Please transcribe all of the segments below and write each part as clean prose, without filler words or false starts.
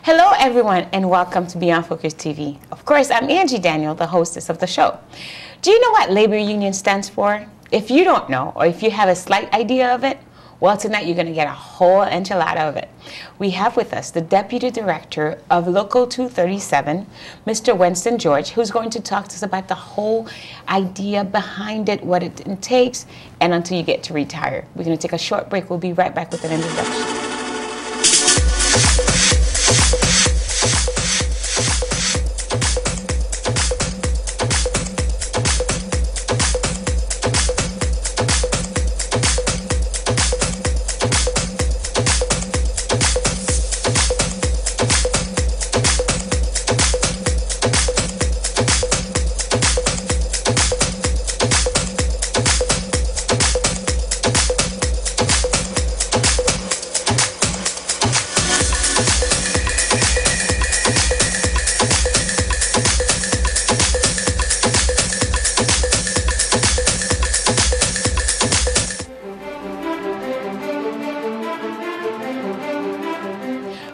Hello everyone and welcome to Beyond Focus TV. Of course, I'm Angie Daniel, the hostess of the show. Do you know what labor union stands for? If you don't know, or if you have a slight idea of it, well, tonight you're going to get a whole enchilada of it. We have with us the Deputy Director of Local 237, Mr. Winston George, who's going to talk to us about the whole idea behind it, what it takes, and until you get to retire. We're going to take a short break. We'll be right back with an introduction.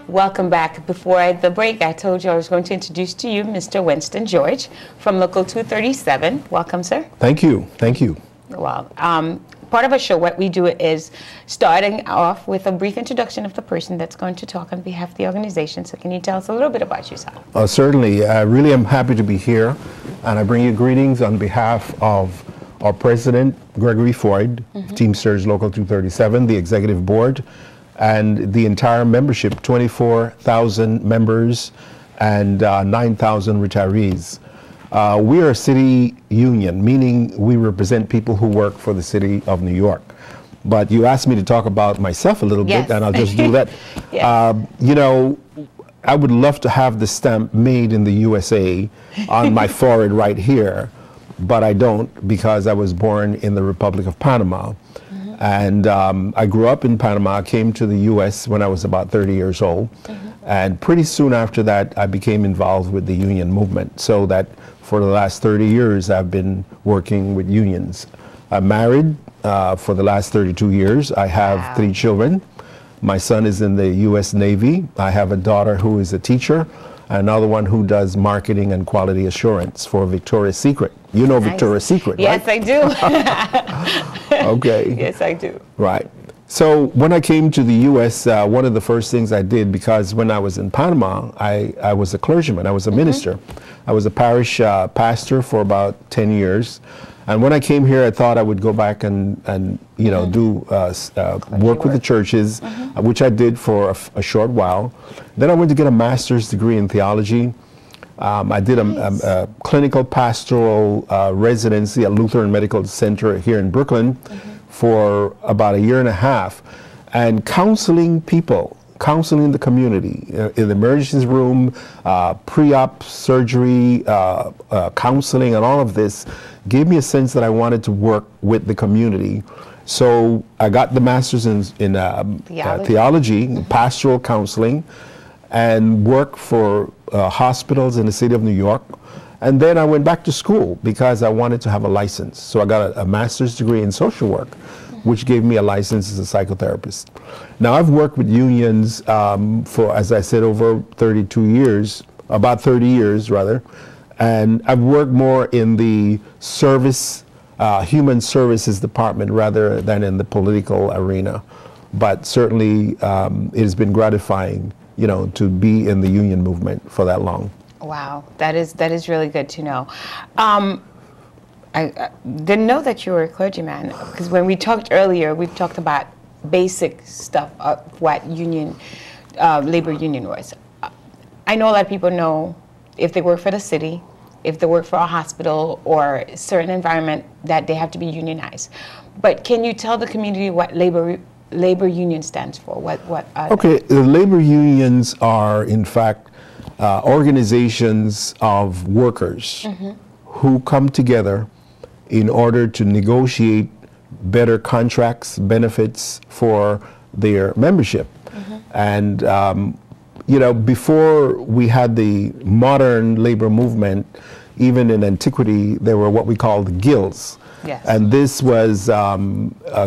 Welcome back. Before the break, I told you I was going to introduce to you Mr. Winston George from Local 237. Welcome, sir. Thank you. Thank you. Well, part of our show, what we do is starting off with a brief introduction of the person that's going to talk on behalf of the organization. So can you tell us a little bit about yourself? Certainly. I really am happy to be here, and I bring you greetings on behalf of our president, Gregory Floyd, Teamsters Local 237, the executive board, and the entire membership, 24,000 members and 9,000 retirees. We are a city union, meaning we represent people who work for the city of New York. But you asked me to talk about myself a little bit, and I'll just do that. You know, I would love to have the stamp made in the USA on my forehead right here, but I don't, because I was born in the Republic of Panama. And I grew up in Panama, came to the U.S. when I was about 30 years old. And pretty soon after that, I became involved with the union movement. So that for the last 30 years, I've been working with unions. I'm married for the last 32 years. I have 3 children. My son is in the U.S. Navy. I have a daughter who is a teacher. Another one who does marketing and quality assurance for Victoria's Secret. You know Victoria's Secret, yes, right? Yes, I do. Okay. Yes, I do. Right. So when I came to the U.S., one of the first things I did, because when I was in Panama, I was a clergyman. I was a minister. I was a parish pastor for about 10 years. And when I came here, I thought I would go back and you know, do work with the churches, which I did for a short while. Then I went to get a master's degree in theology. I did a clinical pastoral residency at Lutheran Medical Center here in Brooklyn for about a year and a half, and counseling people, counseling the community in the emergency room, pre-op surgery, counseling, and all of this gave me a sense that I wanted to work with the community. So I got the master's in theology, pastoral counseling, and worked for hospitals in the city of New York. And then I went back to school because I wanted to have a license. So I got a master's degree in social work, which gave me a license as a psychotherapist. Now I've worked with unions for, as I said, over 32 years, about 30 years rather. And I've worked more in the service, human services department rather than in the political arena. But certainly it has been gratifying, you know, to be in the union movement for that long. Wow, that is really good to know. I didn't know that you were a clergyman, because when we talked earlier, we talked about basic stuff of what union, labor union was. I know a lot of people know if they work for the city, if they work for a hospital or a certain environment, that they have to be unionized. But can you tell the community what labor union stands for? Okay, the labor unions are in fact organizations of workers who come together in order to negotiate better contracts, benefits for their membership. And you know, before we had the modern labor movement, even in antiquity, there were what we called guilds. Yes. And this was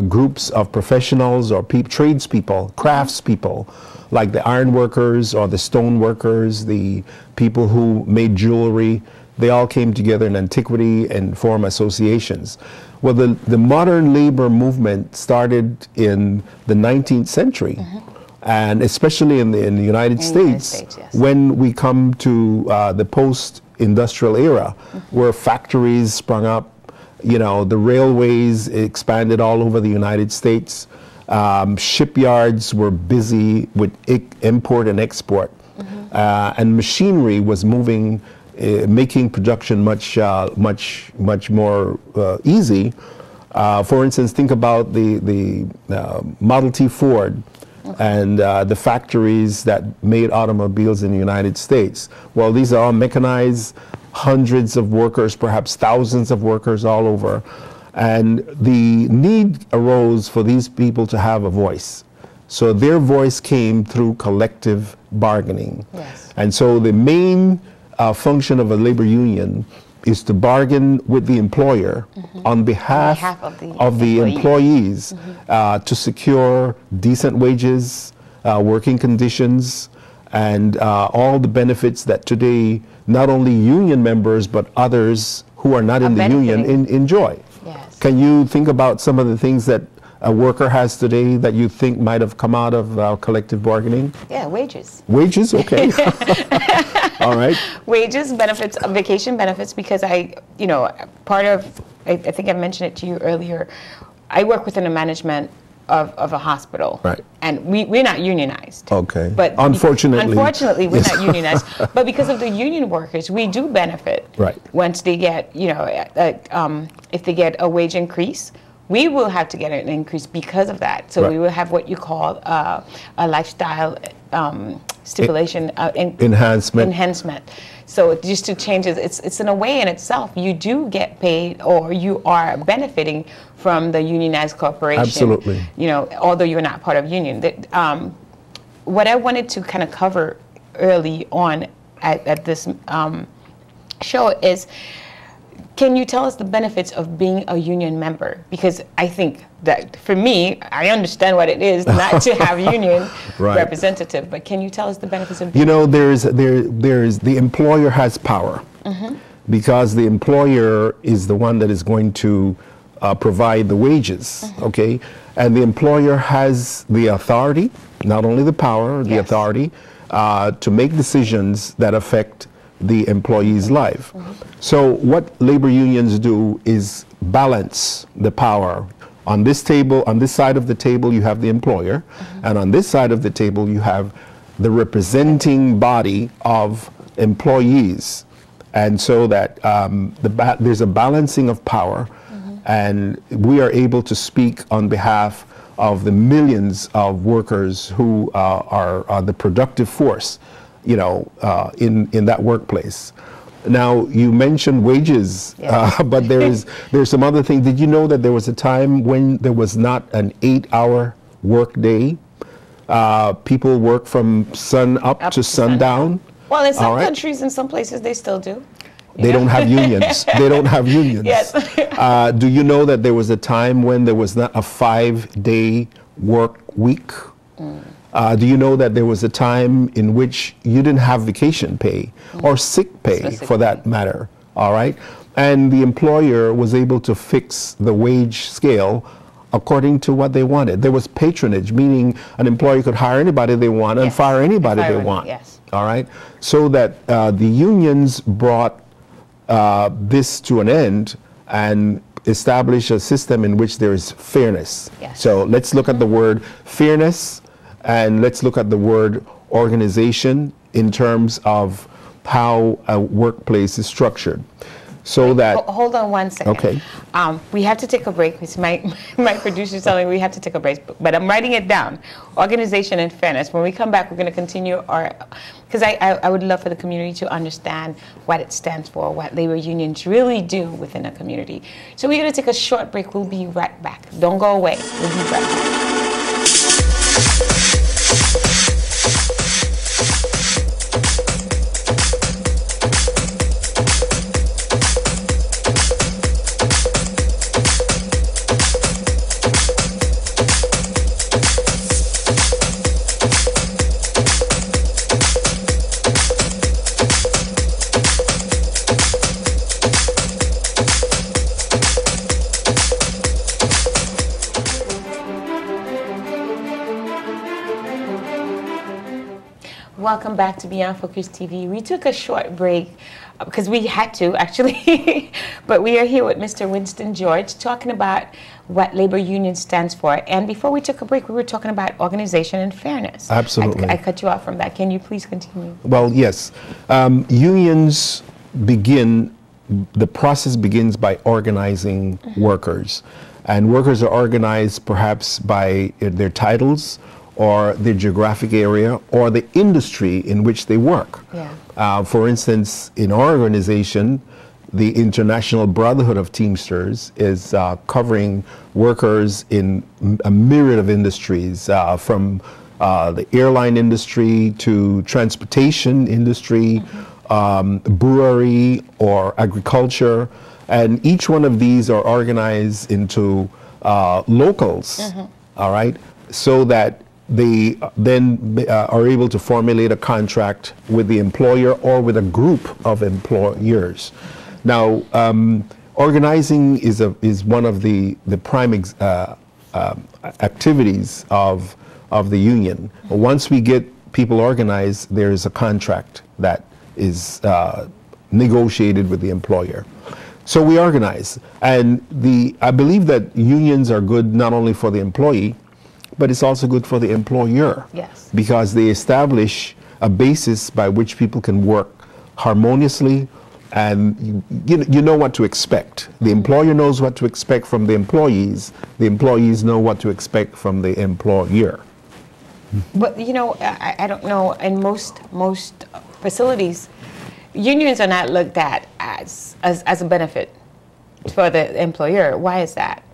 groups of professionals or tradespeople, craftspeople, like the iron workers or the stone workers, the people who made jewelry. They all came together in antiquity and formed associations. Well, the modern labor movement started in the 19th century. And especially in the United States, yes. when we come to the post-industrial era, where factories sprung up, you know, the railways expanded all over the United States, shipyards were busy with import and export, and machinery was moving, making production much more easy. For instance, think about the Model T Ford. And the factories that made automobiles in the United States. Well, these are all mechanized, hundreds of workers, perhaps thousands of workers all over. And the need arose for these people to have a voice. So their voice came through collective bargaining. Yes. And so the main function of a labor union is to bargain with the employer on behalf of the employees to secure decent wages, working conditions, and all the benefits that today not only union members but others who are not in the union enjoy. Yes. Can you think about some of the things that a worker has today that you think might have come out of collective bargaining? Yeah, wages. Wages, okay. All right. Wages, benefits, vacation benefits, because I think I mentioned it to you earlier, I work within the management of a hospital. Right. And we're not unionized. Okay. But unfortunately we're not unionized. But because of the union workers, we do benefit. Right. Once they get, if they get a wage increase, we will have to get an increase because of that. So we will have what you call a lifestyle stipulation enhancement. So just to change it, it's in a way in itself, you do get paid or you are benefiting from the unionized corporation. Absolutely. You know, although you're not part of union. What I wanted to kind of cover early on at this show is, can you tell us the benefits of being a union member? Because I think that for me, I understand what it is not to have union representative, but can you tell us the benefits of being? You know, there's the employer has power because the employer is the one that is going to provide the wages, okay? And the employer has the authority, not only the power, the authority, to make decisions that affect the employee's life. So what labor unions do is balance the power. On this table, on this side of the table, you have the employer, and on this side of the table, you have the representing body of employees. And so that there's a balancing of power, and we are able to speak on behalf of the millions of workers who are the productive force, you know, in that workplace. Now, you mentioned wages, but there's some other things. Did you know that there was a time when there was not an 8-hour work day? People work from sun up to sundown. Well, in some countries, in some places, they still do. They don't have unions. They don't have unions. Yes. Do you know that there was a time when there was not a 5-day work week? Do you know that there was a time in which you didn't have vacation pay or sick pay for that matter, all right? And the employer was able to fix the wage scale according to what they wanted. There was patronage, meaning an employer could hire anybody they want and fire anybody they want, all right? So that the unions brought this to an end and established a system in which there is fairness. So let's look at the word fairness. And let's look at the word organization in terms of how a workplace is structured. So that hold on one second. Okay. We have to take a break. It's my producer's telling me we have to take a break, but I'm writing it down. Organization and fairness. When we come back, we're going to continue because I would love for the community to understand what it stands for, what labor unions really do within a community. So we're going to take a short break. We'll be right back. Don't go away. We'll be right back. Welcome back to Beyond Focus TV. We took a short break because we had to, actually, but we are here with Mr. Winston George talking about what labor union stands for. And before we took a break, we were talking about organization and fairness. Absolutely. I cut you off from that. Can you please continue? Well, yes. Unions the process begins by organizing workers. And workers are organized perhaps by their titles, or the geographic area, or the industry in which they work. Yeah. For instance, in our organization, the International Brotherhood of Teamsters is covering workers in a myriad of industries, from the airline industry to transportation industry, brewery or agriculture. And each one of these are organized into locals, all right, so that they then are able to formulate a contract with the employer or with a group of employers. Now, organizing is one of the prime activities of the union. Once we get people organized, there is a contract that is negotiated with the employer. So we organize, and I believe that unions are good not only for the employee, but it's also good for the employer. Yes. Because they establish a basis by which people can work harmoniously, and you know what to expect. The employer knows what to expect from the employees know what to expect from the employer. But you know, I don't know, in most facilities, unions are not looked at as a benefit for the employer. Why is that?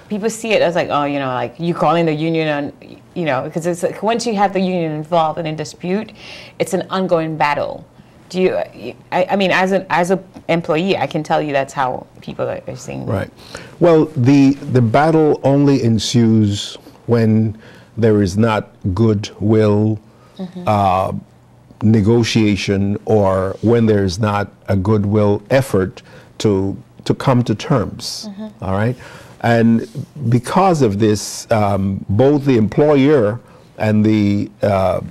People see it as like, oh, you know, like you calling the union on, you know, because it's like once you have the union involved in a dispute, it's an ongoing battle. Do you? I mean, as an employee, I can tell you that's how people are seeing. Right. Well, the battle only ensues when there is not goodwill, negotiation, or when there is not a goodwill effort to come to terms. All right. And because of this, both the employer and the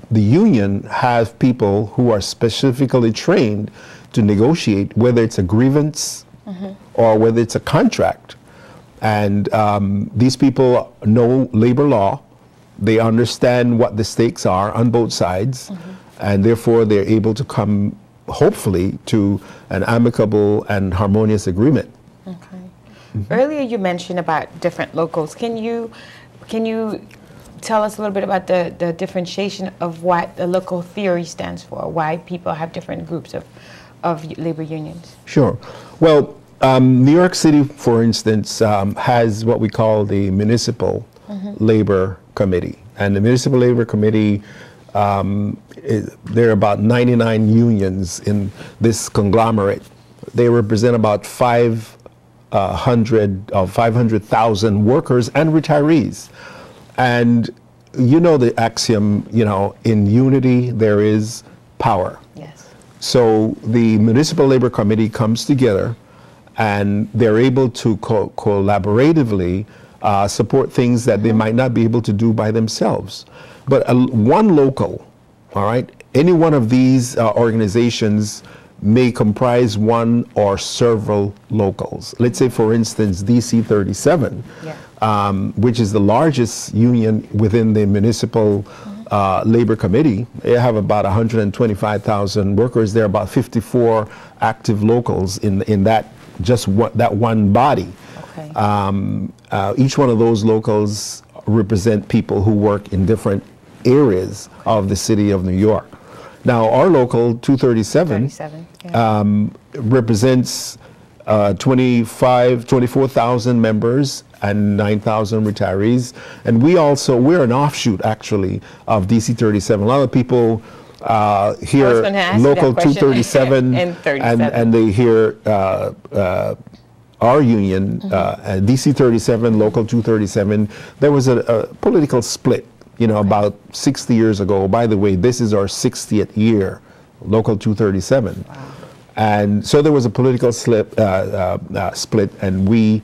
union have people who are specifically trained to negotiate, whether it's a grievance or whether it's a contract. And these people know labor law. They understand what the stakes are on both sides, and therefore they're able to come, hopefully, to an amicable and harmonious agreement. Okay. Earlier you mentioned about different locals. Can you tell us a little bit about the differentiation of what the local theory stands for, why people have different groups of labor unions? Sure. Well, New York City, for instance, has what we call the Municipal Labor Committee. And the Municipal Labor Committee, there are about 99 unions in this conglomerate. They represent about 500,000 workers and retirees. And you know the axiom, you know, in unity there is power. Yes. So the Municipal Labor Committee comes together and they're able to collaboratively support things that they might not be able to do by themselves. But one local, all right, any one of these organizations may comprise one or several locals. Let's say, for instance, DC 37, which is the largest union within the municipal labor committee. They have about 125,000 workers. There are about 54 active locals in that that one body. Okay. Each one of those locals represent people who work in different areas of the city of New York. Now, our local 237 represents 24,000 members and 9,000 retirees. And we're an offshoot, actually, of DC 37. A lot of people hear local 237 and they hear our union, DC 37, local 237. There was a political split, about 60 years ago. By the way, this is our 60th year, local 237. Wow. And so there was a political split, and we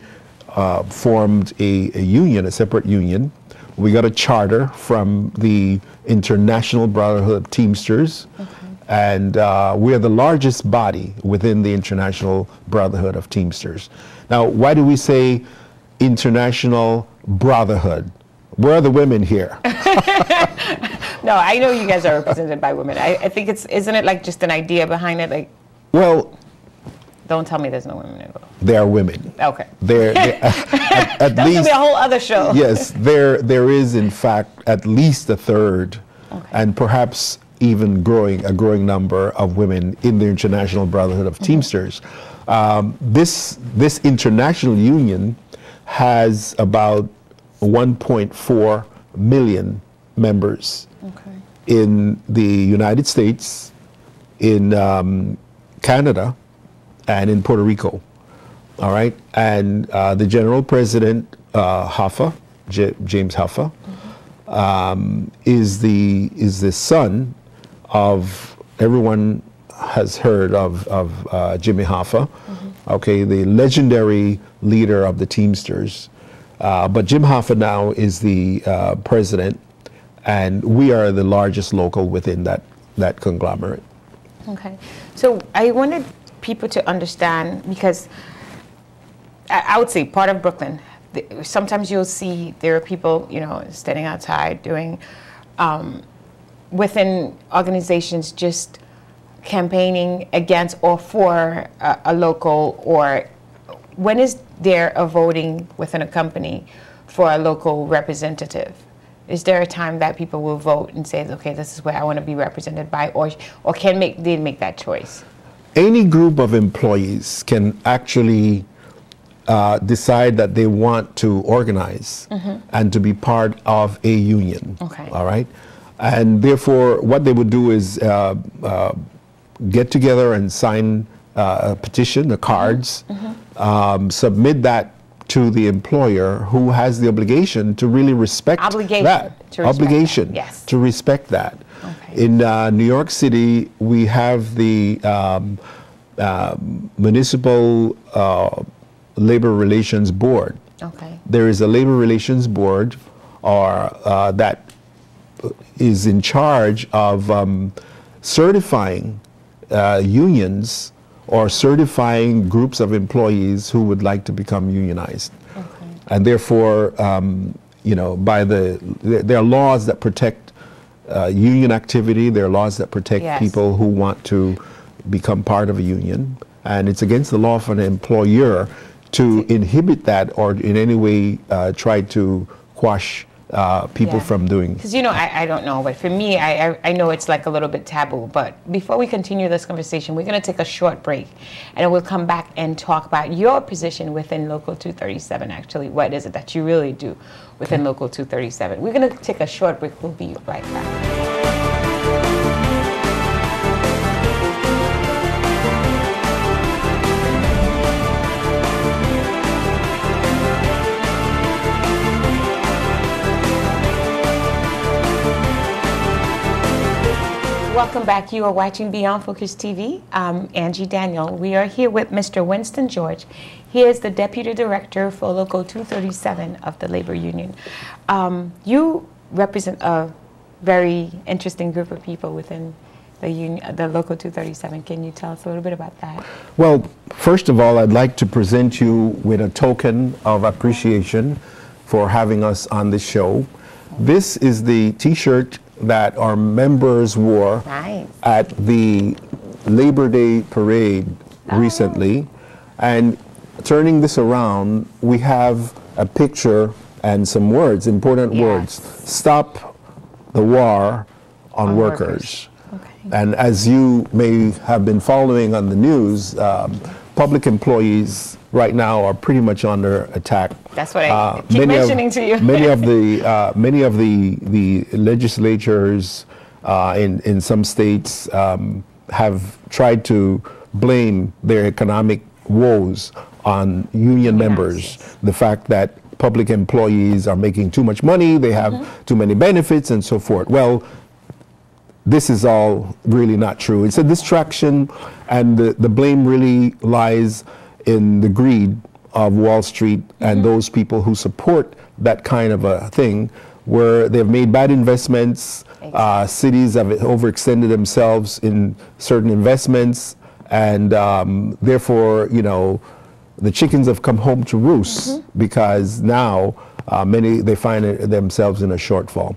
formed a union, a separate union. We got a charter from the International Brotherhood of Teamsters, and we are the largest body within the International Brotherhood of Teamsters. Now, why do we say International Brotherhood? Where are the women here? No, I know you guys are represented by women. I think isn't it like just an idea behind it? Like, well, don't tell me there's no women involved. There are women. Okay. At That's least, gonna be a whole other show. Yes, there is in fact at least a third, and perhaps even a growing number of women in the International Brotherhood of Teamsters. This international union has about 1.4 million members in the United States, in Canada, and in Puerto Rico. All right, and the General President Hoffa, James Hoffa, is the son of, everyone has heard of Jimmy Hoffa, okay, the legendary leader of the Teamsters. But Jim Hoffa now is the president, and we are the largest local within that conglomerate. Okay, so I wanted people to understand, because I would say part of Brooklyn, sometimes you'll see there are people, standing outside doing, within organizations, just campaigning against or for a local, or when is there a voting within a company for a local representative? Is there a time that people will vote and say, okay, this is where I want to be represented by, or can they make that choice? Any group of employees can actually decide that they want to organize and to be part of a union. Okay. All right. And therefore, what they would do is get together and sign a petition, the cards, submit that to the employer, who has the obligation to really respect that. To respect that. Okay. In New York City, we have the Municipal Labor Relations Board. Okay. There is a Labor Relations Board that is in charge of certifying unions or certifying groups of employees who would like to become unionized. Okay. And therefore, there are laws that protect union activity. There are laws that protect people who want to become part of a union. And it's against the law for an employer to inhibit that or in any way try to quash people from doing. Because I don't know, but for me, I know it's like a little bit taboo. But before we continue this conversation, we're going to take a short break, and we'll come back and talk about your position within Local 237. Actually, what is it that you really do within Local 237? We're going to take a short break. We'll be right back. Welcome back. You are watching Beyond Focus TV. I'm Angie Daniel. We are here with Mr. Winston George. He is the Deputy Director for Local 237 of the Labor Union. You represent a very interesting group of people within the union, the Local 237. Can you tell us a little bit about that? Well, first of all, I'd like to present you with a token of appreciation for having us on this show. This is the T-shirt that our members wore at the Labor Day parade recently. And turning this around, we have a picture and some words, important words. Stop the war on workers. Okay. And as you may have been following on the news, public employees right now are pretty much under attack. That's what I keep mentioning to you. many of the legislatures in some states have tried to blame their economic woes on union members. The fact that public employees are making too much money, they have too many benefits and so forth. Well, this is all really not true. It's a distraction, and the blame really lies in the greed of Wall Street and those people who support that kind of a thing, where they've made bad investments. Cities have overextended themselves in certain investments, and therefore, you know, the chickens have come home to roost because now they find themselves in a shortfall.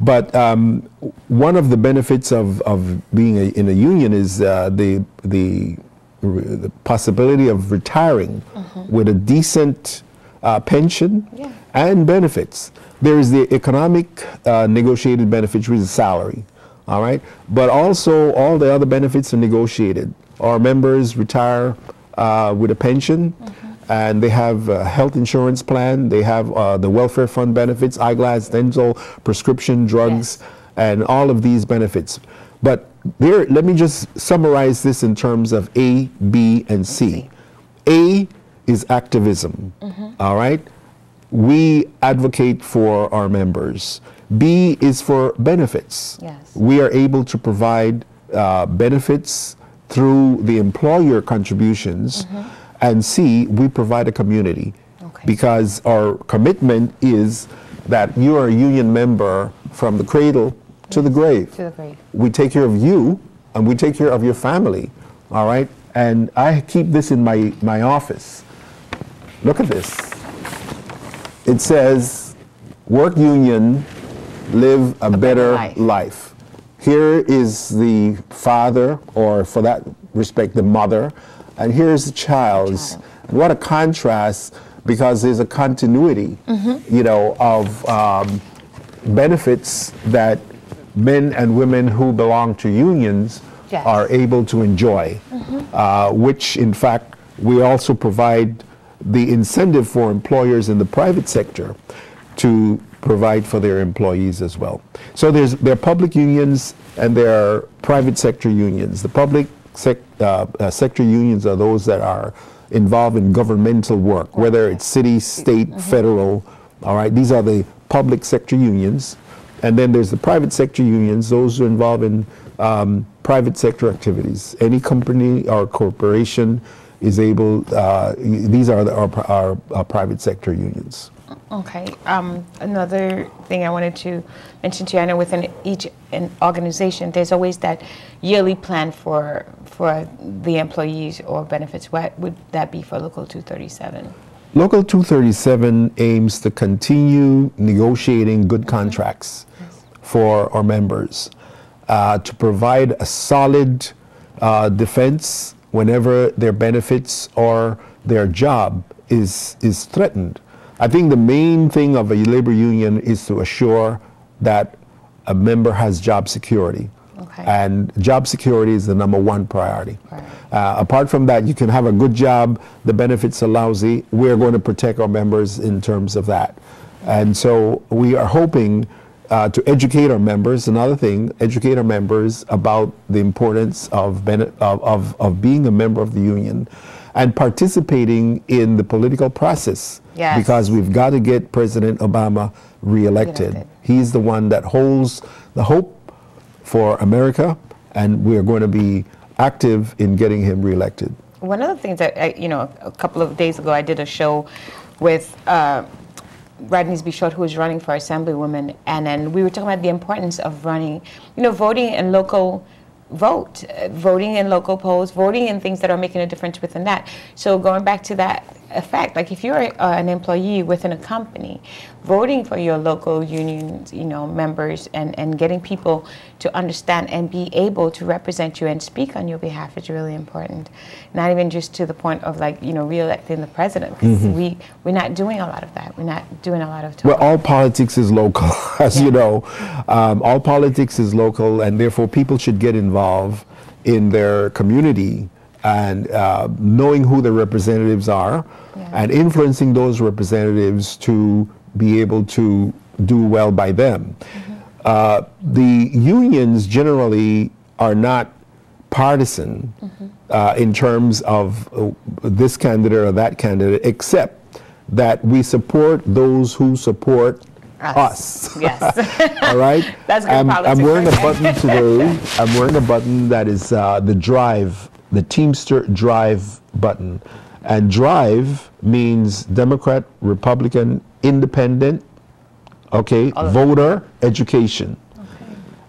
But one of the benefits of being in a union is the possibility of retiring with a decent pension and benefits. There is the economic negotiated benefits, which is salary, all right? But also all the other benefits are negotiated. Our members retire with a pension, and they have a health insurance plan. They have the welfare fund benefits, eyeglass, dental, prescription drugs, and all of these benefits. But there, let me just summarize this in terms of A, B, and C. A is activism, all right? We advocate for our members. B is for benefits. We are able to provide benefits through the employer contributions. And C, we provide a community, because our commitment is that you are a union member from the cradle to the grave. We take care of you, and we take care of your family, all right? And I keep this in my office. Look at this. It says, work union, live a better life. Here is the father, or for that respect, the mother, and here's the child. What a contrast, because there's a continuity, you know, of benefits that men and women who belong to unions are able to enjoy, which in fact we also provide the incentive for employers in the private sector to provide for their employees as well. So there are public unions and there are private sector unions. The public sector unions are those that are involved in governmental work, whether it's city, state, federal, all right? These are the public sector unions. And then there's the private sector unions, those who are involved in private sector activities. Any company or corporation is able, these are our private sector unions. Okay. Another thing I wanted to mention to you, I know within each organization, there's always that yearly plan for the employees or benefits. What would that be for Local 237? Local 237 aims to continue negotiating good contracts for our members, to provide a solid defense whenever their benefits or their job is threatened. I think the main thing of a labor union is to assure that a member has job security. And job security is the #1 priority. Apart from that, you can have a good job, the benefits are lousy. We're going to protect our members in terms of that. And so we are hoping to educate our members, another thing, educate our members about the importance of being a member of the union and participating in the political process. Because we've got to get President Obama reelected. He's the one that holds the hope for America, and we are going to be active in getting him reelected. One of the things that, a couple of days ago, I did a show with Radney's Short, who was running for Assemblywoman, and then we were talking about the importance of running, voting in local voting in local polls, voting in things that are making a difference within that. So going back to that effect. Like if you're an employee within a company, voting for your local unions, members, and getting people to understand and be able to represent you and speak on your behalf is really important. Not even just to the point of re-electing the president. We're not doing a lot of that. We're not doing a lot of talk. Well, all politics is local, as you know. All politics is local, and therefore people should get involved in their community and knowing who the representatives are and influencing those representatives to be able to do well by them. The unions generally are not partisan in terms of this candidate or that candidate, except that we support those who support us. Yes. All right? That's good I'm wearing a politics. button today. I'm wearing a button that is the drive, the Teamster drive button. And drive means Democrat, Republican, Independent, voter, education.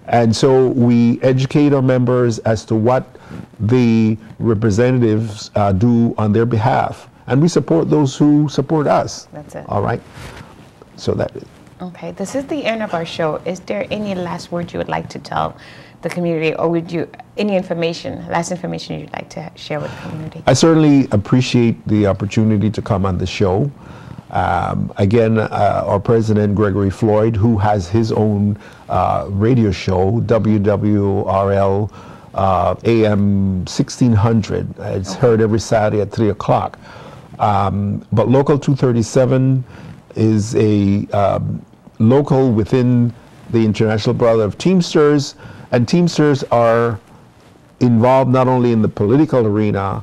And so we educate our members as to what the representatives do on their behalf. And we support those who support us. That's it. All right? So that is. Okay, this is the end of our show. Is there any last words you would like to tell the community, or would you, last information you'd like to share with the community? I certainly appreciate the opportunity to come on the show. Again, our president, Gregory Floyd, who has his own radio show, WWRL AM 1600. It's heard every Saturday at 3 o'clock. But Local 237 is a local within the International Brotherhood of Teamsters, and Teamsters are involved not only in the political arena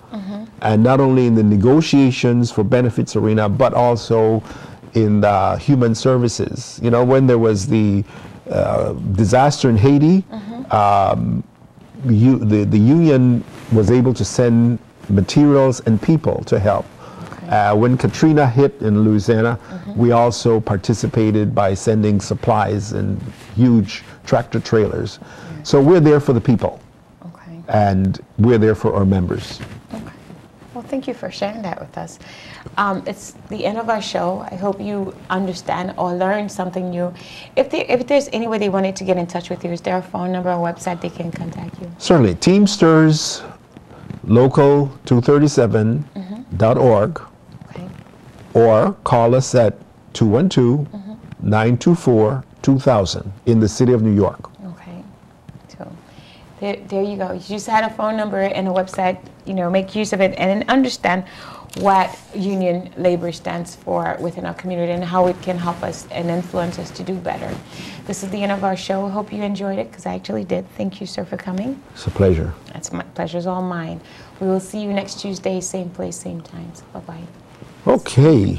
and not only in the negotiations for benefits arena, but also in the human services. You know, when there was the disaster in Haiti, the union was able to send materials and people to help. When Katrina hit in Louisiana, we also participated by sending supplies and huge tractor trailers. So we're there for the people. And we're there for our members. Well, thank you for sharing that with us. It's the end of our show. I hope you understand or learn something new. If there's any way they wanted to get in touch with you, is there a phone number or website they can contact you? Certainly. Teamsters Local 237.org. Or call us at 212-924-2000 in the city of New York. Okay. So there you go. You just had a phone number and a website, make use of it and understand what union labor stands for within our community and how it can help us and influence us to do better. This is the end of our show. I hope you enjoyed it, because I actually did. Thank you, sir, for coming. It's a pleasure. My pleasure's all mine. We will see you next Tuesday, same place, same times. Bye-bye. Okay.